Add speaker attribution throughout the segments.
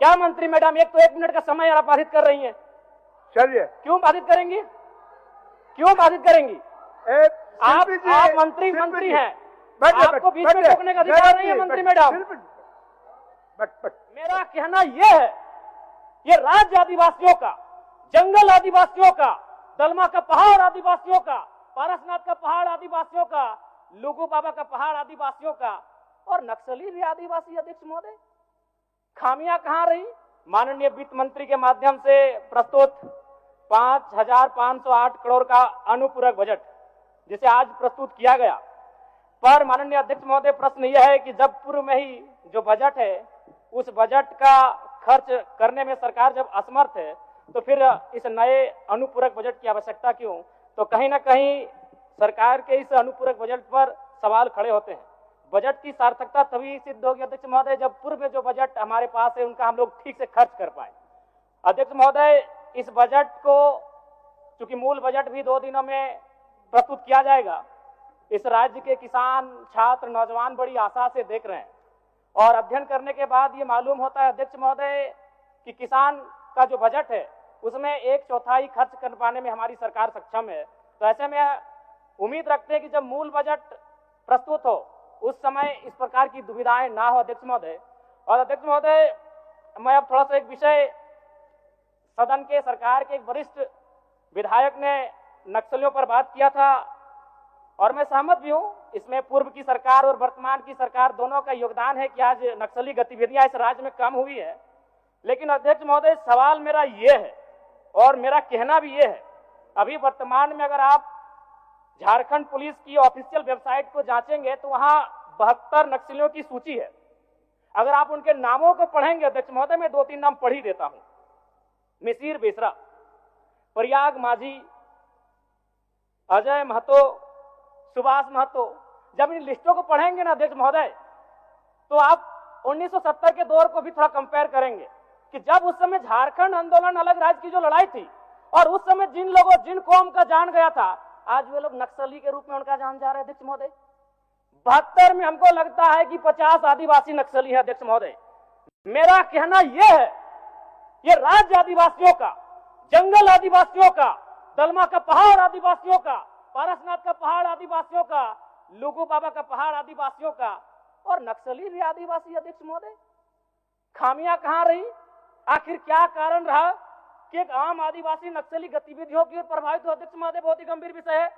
Speaker 1: क्या मंत्री मैडम, एक तो 1 मिनट का समय आप बाधित कर रही हैं।
Speaker 2: चलिए,
Speaker 1: क्यों बाधित करेंगी, क्यों बाधित करेंगी? आप मंत्री हैं, आपको बीच में टोकने का अधिकार नहीं है मंत्री मैडम। मेरा कहना यह है, ये राज्य आदिवासियों का, जंगल आदिवासियों का, दलमा का पहाड़ आदिवासियों का, पारसनाथ का पहाड़ आदिवासियों का, लुगू बाबा का पहाड़ आदिवासियों का और नक्सली भी आदिवासी। अध्यक्ष महोदय, खामियां कहां रही? माननीय वित्त मंत्री के माध्यम से प्रस्तुत 5,508 करोड़ का अनुपूरक बजट जिसे आज प्रस्तुत किया गया, पर माननीय अध्यक्ष महोदय प्रश्न यह है कि जब पूर्व में ही जो बजट है उस बजट का खर्च करने में सरकार जब असमर्थ है तो फिर इस नए अनुपूरक बजट की आवश्यकता क्यों? तो कहीं ना कहीं सरकार के इस अनुपूरक बजट पर सवाल खड़े होते हैं। बजट की सार्थकता तभी सिद्ध होगी अध्यक्ष महोदय जब पूर्व में जो बजट हमारे पास है उनका हम लोग ठीक से खर्च कर पाए। अध्यक्ष महोदय, इस बजट को चूंकि मूल बजट भी 2 दिनों में प्रस्तुत किया जाएगा, इस राज्य के किसान, छात्र, नौजवान बड़ी आशा से देख रहे हैं और अध्ययन करने के बाद ये मालूम होता है अध्यक्ष महोदय कि किसान का जो बजट है उसमें 1/4 खर्च कर पाने में हमारी सरकार सक्षम है। तो ऐसे में उम्मीद रखते हैं कि जब मूल बजट प्रस्तुत हो उस समय इस प्रकार की दुविधाएं ना हो अध्यक्ष महोदय। और अध्यक्ष महोदय, मैं अब थोड़ा सा एक विषय, सदन के सरकार के एक वरिष्ठ विधायक ने नक्सलियों पर बात किया था और मैं सहमत भी हूं, इसमें पूर्व की सरकार और वर्तमान की सरकार दोनों का योगदान है कि आज नक्सली गतिविधियां इस राज्य में कम हुई है। लेकिन अध्यक्ष महोदय, सवाल मेरा ये है और मेरा कहना भी ये है, अभी वर्तमान में अगर आप झारखंड पुलिस की ऑफिशियल वेबसाइट को जांचेंगे तो वहां 72 नक्सलियों की सूची है। अगर आप उनके नामों को पढ़ेंगे अध्यक्ष महोदय, मैं 2-3 नाम पढ़ ही देता हूं। मिसिर बेसरा, प्रयाग माझी, अजय महतो, सुभाष महतो। जब इन लिस्टों को पढ़ेंगे ना अध्यक्ष महोदय तो आप 1970 के दौर को भी थोड़ा कंपेयर करेंगे कि जब उस समय झारखंड आंदोलन, अलग राज्य की जो लड़ाई थी और उस समय जिन लोगों, जिन कौम का जान गया था, आज वे लोग नक्सली के रूप में उनका जान जा रहे हैं अध्यक्ष महोदय। 72 में हमको लगता है कि 50 आदिवासी नक्सली है अध्यक्ष महोदय। मेरा कहना यह है, ये राज्य आदिवासियों का, जंगल आदिवासियों का, दलमा का पहाड़ आदिवासियों का, पारसनाथ का पहाड़ आदिवासियों का, लुगू बाबा का पहाड़ आदिवासियों का और नक्सली भी आदिवासी अध्यक्ष महोदय। खामियां कहां रही? आखिर क्या कारण रहा कि एक आम आदिवासी नक्सली गतिविधियों की ओर प्रभावित हो? अध्यक्ष महोदय, बहुत ही गंभीर विषय है।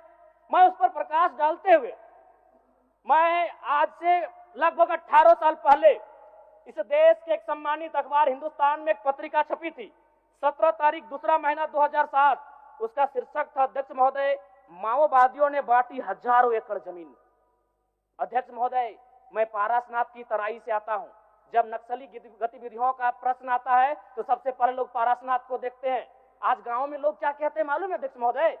Speaker 1: मैं उस पर प्रकाश डालते हुए, मैं आज से लगभग 18 साल पहले इस देश के एक सम्मानित अखबार हिंदुस्तान में एक पत्रिका छपी थी, 17 तारीख 2रा महीना 2007। उसका शीर्षक था अध्यक्ष महोदय, माओवादियों ने बांटी हजारों एकड़ जमीन। अध्यक्ष महोदय, मैं पारसनाथ की तराई से आता हूं। जब नक्सली गतिविधियों का प्रश्न आता है तो सबसे पहले लोग पारसनाथ को देखते हैं। आज गांव में लोग क्या कहते हैं मालूम है अध्यक्ष महोदय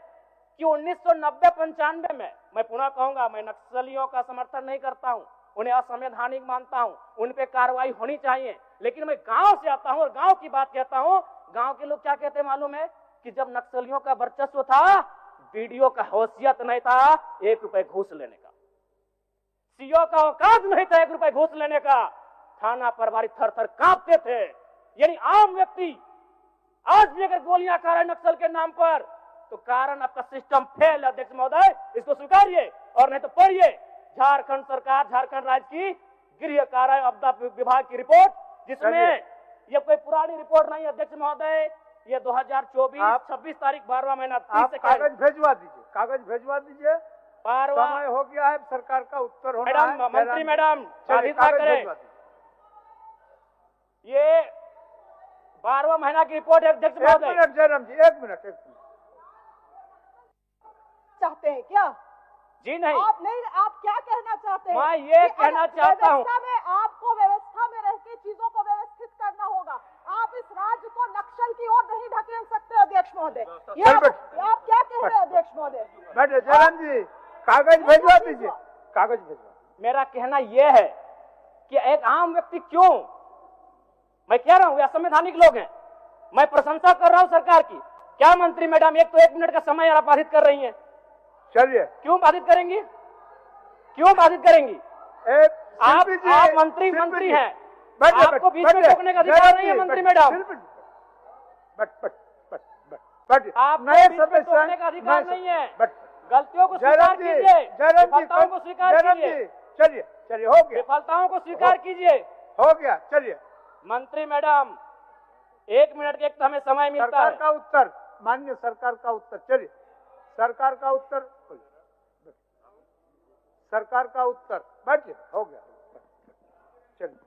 Speaker 1: कि 1990-95 में, मैं पुनः कहूंगा, मैं नक्सलियों का समर्थन नहीं करता हूं, उन्हें असंवैधानिक मानता हूं, उन पे कार्रवाई होनी चाहिए, लेकिन मैं गांव से आता हूं और गांव की बात कहता हूं। गांव के लोग क्या कहते हैं मालूम है कि जब नक्सलियों का वर्चस्व था, बीडीओ का हैसियत नहीं था 1 रुपए घूस लेने का, सीओ का औकात नहीं था 1 रुपए घूस लेने का, थाना प्रभारी थर-थर कांपते थे। यानी आम व्यक्ति आज भी अगर गोलियां खा रहा है नक्सल के नाम पर तो कारण आपका सिस्टम फेल है अध्यक्ष महोदय, इसको स्वीकारिए और नहीं तो पढ़िए झारखंड सरकार, झारखंड राज्य की गृह कार्य आपदा विभाग की रिपोर्ट, जिसमें यह कोई पुरानी रिपोर्ट नहीं अध्यक्ष महोदय, ये 2024 26 तारीख 12वां महीना 30 से
Speaker 2: कागज भिजवा दीजिए, कागज भिजवा दीजिए। समय हो गया है, सरकार का उत्तर होना है।
Speaker 1: मैडम, मंत्री मैडम बाधित ना करें, ये 12वां महीना की रिपोर्ट है अध्यक्ष महोदय।
Speaker 2: एक मिनट जयराम जी, एक मिनट
Speaker 3: चाहते हैं क्या?
Speaker 1: जी नहीं,
Speaker 3: आप नहीं, आप क्या कहना चाहते हैं?
Speaker 1: मैं ये कहना चाहता हूँ,
Speaker 3: आपको व्यवस्था में रह के चीजों को व्यवस्थित करना होगा। आप इस राज्य को नक्सल की ओर नहीं ढकेल सकते अध्यक्ष महोदय। आप क्या कह रहे हैं अध्यक्ष महोदय?
Speaker 2: बैठे जयराम जी, कागज भिजवा दीजिए, कागज भिजवा।
Speaker 1: मेरा कहना यह है कि एक आम व्यक्ति क्यों, मैं कह रहा हूं असंवैधानिक लोग हैं, मैं प्रशंसा कर रहा हूं सरकार की। क्या मंत्री मैडम, एक तो 1 मिनट का समय आप बाधित कर रही हैं।
Speaker 2: चलिए,
Speaker 1: क्यों बाधित करेंगी, क्यों बाधित करेंगी? आप मंत्री हैं,
Speaker 2: बैठिए,
Speaker 1: आपको बीच में
Speaker 2: बैठिए,
Speaker 1: टोकने का अधिकार नहीं है मंत्री मैडम।
Speaker 2: बैठिए,
Speaker 1: आपको
Speaker 2: नए
Speaker 1: बीच में
Speaker 2: सदस्य
Speaker 1: टोकने का अधिकार नहीं है। गलतियों को
Speaker 2: जयराम
Speaker 1: स्वीकार
Speaker 2: जी,
Speaker 1: कीजिए,
Speaker 2: जयराम जी,
Speaker 1: विफलताओं को स्वीकार
Speaker 2: जयराम
Speaker 1: कीजिए,
Speaker 2: जी, चलिए चलिए, हो गया,
Speaker 1: विफलताओं को स्वीकार कीजिए।
Speaker 2: हो गया, चलिए।
Speaker 1: मंत्री मैडम 1 मिनट के एक तो हमें समय मिलता
Speaker 2: सरकार
Speaker 1: है।
Speaker 2: का उत्तर, माननीय सरकार का उत्तर, चलिए सरकार का उत्तर, सरकार का उत्तर, बैठिए, हो गया, चलिए।